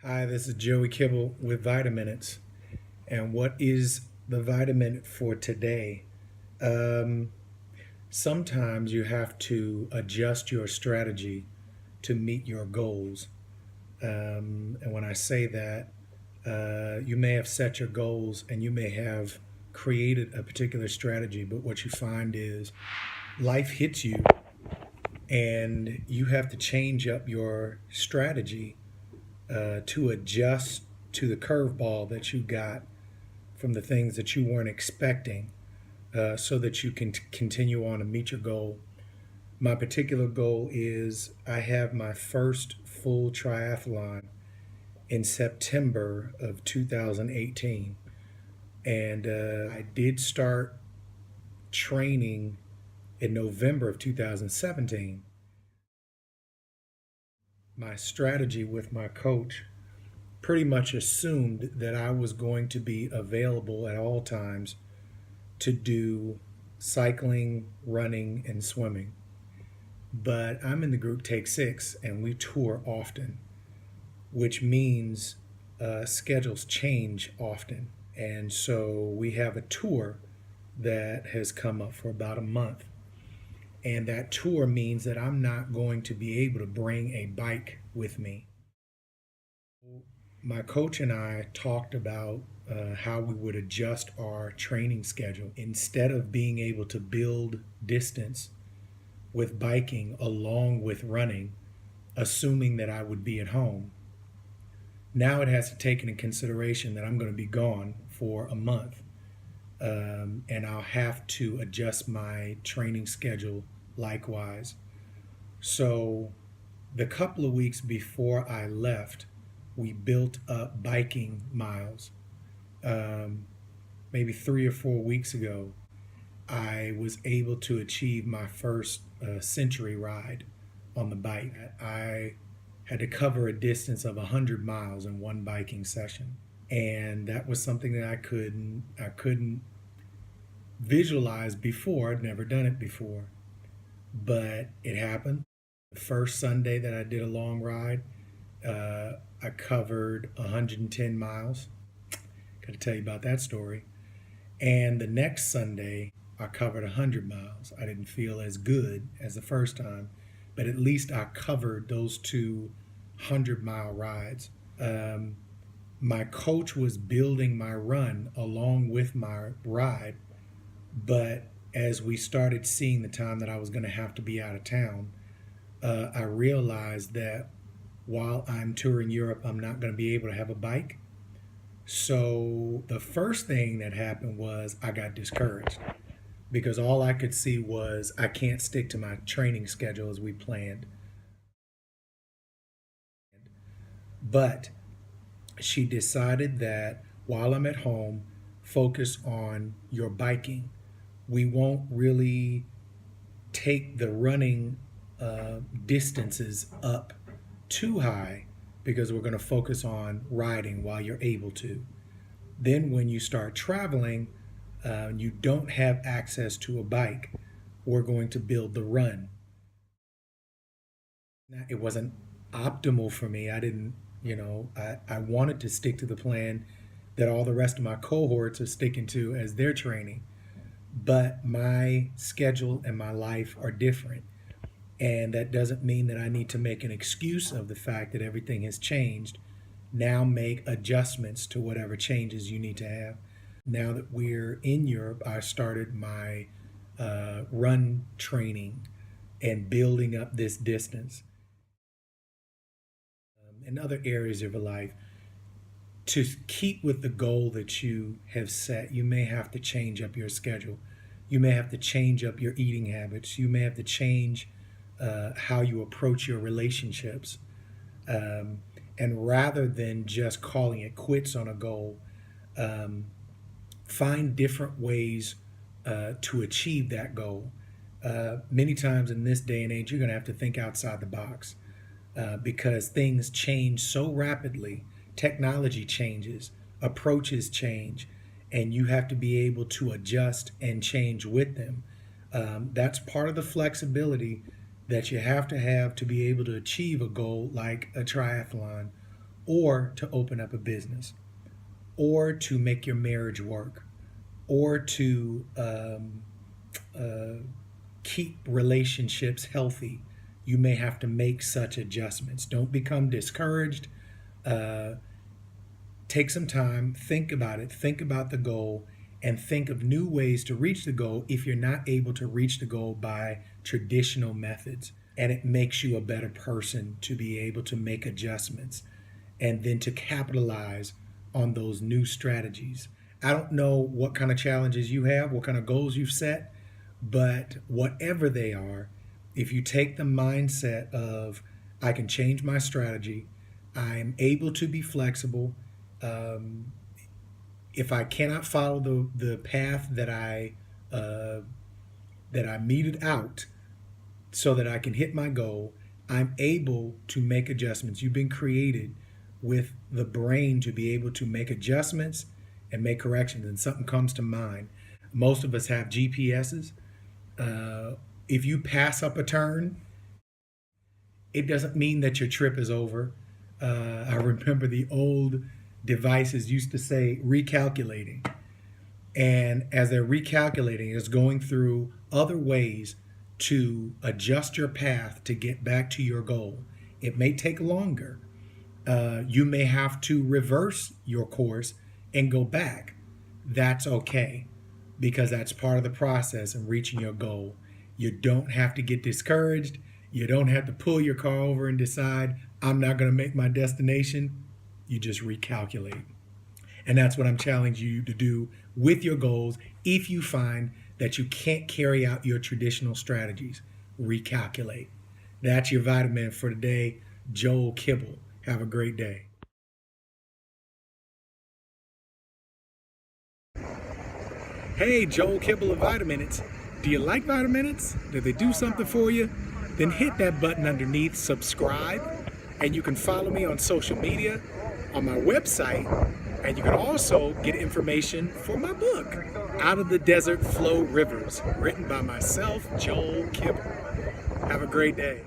Hi, this is Joey Kibble with Vitaminutes. And what is the vitamin for today? Um, Sometimes you have to adjust your strategy to meet your goals. And when I say that, you may have set your goals and you may have created a particular strategy, but what you find is life hits you and you have to change up your strategy to adjust to the curveball that you got from the things that you weren't expecting so that you can continue on and meet your goal. My particular goal is I have my first full triathlon in September of 2018. And I did start training in November of 2017. My strategy with my coach pretty much assumed that I was going to be available at all times to do cycling, running, and swimming. But I'm in the group Take Six and we tour often, which means schedules change often. And so we have a tour that has come up for about a month. And that tour means that I'm not going to be able to bring a bike with me. My coach and I talked about how we would adjust our training schedule. Instead of being able to build distance with biking along with running, assuming that I would be at home, now it has to take into consideration that I'm going to be gone for a month. And I'll have to adjust my training schedule likewise. So, the couple of weeks before I left, we built up biking miles. Um, Maybe 3 or 4 weeks ago, I was able to achieve my first century ride on the bike. I had to cover a distance of 100 miles in one biking session. And that was something that I couldn't visualize before. I'd never done it before, but it happened. The first Sunday that I did a long ride, I covered 110 miles. Got to tell you about that story. And the next Sunday, I covered 100 miles. I didn't feel as good as the first time, but at least I covered those two 100-mile rides. Um, my coach was building my run along with my ride, but as we started seeing the time that I was going to have to be out of town, I realized that while I'm touring Europe, I'm not going to be able to have a bike. So the first thing that happened was I got discouraged because all I could see was I can't stick to my training schedule as we planned. But she decided that while I'm at home, focus on your biking. We won't really take the running distances up too high because we're going to focus on riding while you're able to. Then, when you start traveling, you don't have access to a bike, we're going to build the run. Now, it wasn't optimal for me. I didn't, I wanted to stick to the plan that all the rest of my cohorts are sticking to as their training. But my schedule and my life are different. And that doesn't mean that I need to make an excuse of the fact that everything has changed. Now make adjustments to whatever changes you need to have. Now that we're in Europe, I started my run training and building up this distance. In other areas of your life, to keep with the goal that you have set, you may have to change up your schedule. You may have to change up your eating habits. You may have to change how you approach your relationships. And rather than just calling it quits on a goal, um, find different ways to achieve that goal. Many times in this day and age, you're going to have to think outside the box because things change so rapidly. Technology changes, approaches change, and you have to be able to adjust and change with them. That's part of the flexibility that you have to be able to achieve a goal like a triathlon or to open up a business, or to make your marriage work, or to keep relationships healthy, you may have to make such adjustments. Don't become discouraged. Uh, Take some time, think about it, think about the goal, and think of new ways to reach the goal if you're not able to reach the goal by traditional methods. And it makes you a better person to be able to make adjustments and then to capitalize on those new strategies. I don't know what kind of challenges you have, what kind of goals you've set, but whatever they are, if you take the mindset of, I can change my strategy, I'm able to be flexible. Um, if I cannot follow the path that I meted out so that I can hit my goal, I'm able to make adjustments. You've been created with the brain to be able to make adjustments and make corrections. And something comes to mind. Most of us have GPSs. If you pass up a turn, it doesn't mean that your trip is over. I remember the old devices used to say recalculating. And as they're recalculating, it's going through other ways to adjust your path to get back to your goal. It may take longer. You may have to reverse your course and go back. That's okay, because that's part of the process in reaching your goal. You don't have to get discouraged. You don't have to pull your car over and decide, I'm not going to make my destination. You just recalculate. And that's what I'm challenging you to do with your goals. If you find that you can't carry out your traditional strategies, recalculate. That's your vitamin for today. Joel Kibble. Have a great day. Hey, Joel Kibble of Vitaminutes. Do you like Vitaminutes? Did they do something for you? Then hit that button underneath, subscribe, and you can follow me on social media, on my website, and you can also get information for my book, Out of the Desert Flow Rivers, written by myself, Joel Kibble. Have a great day.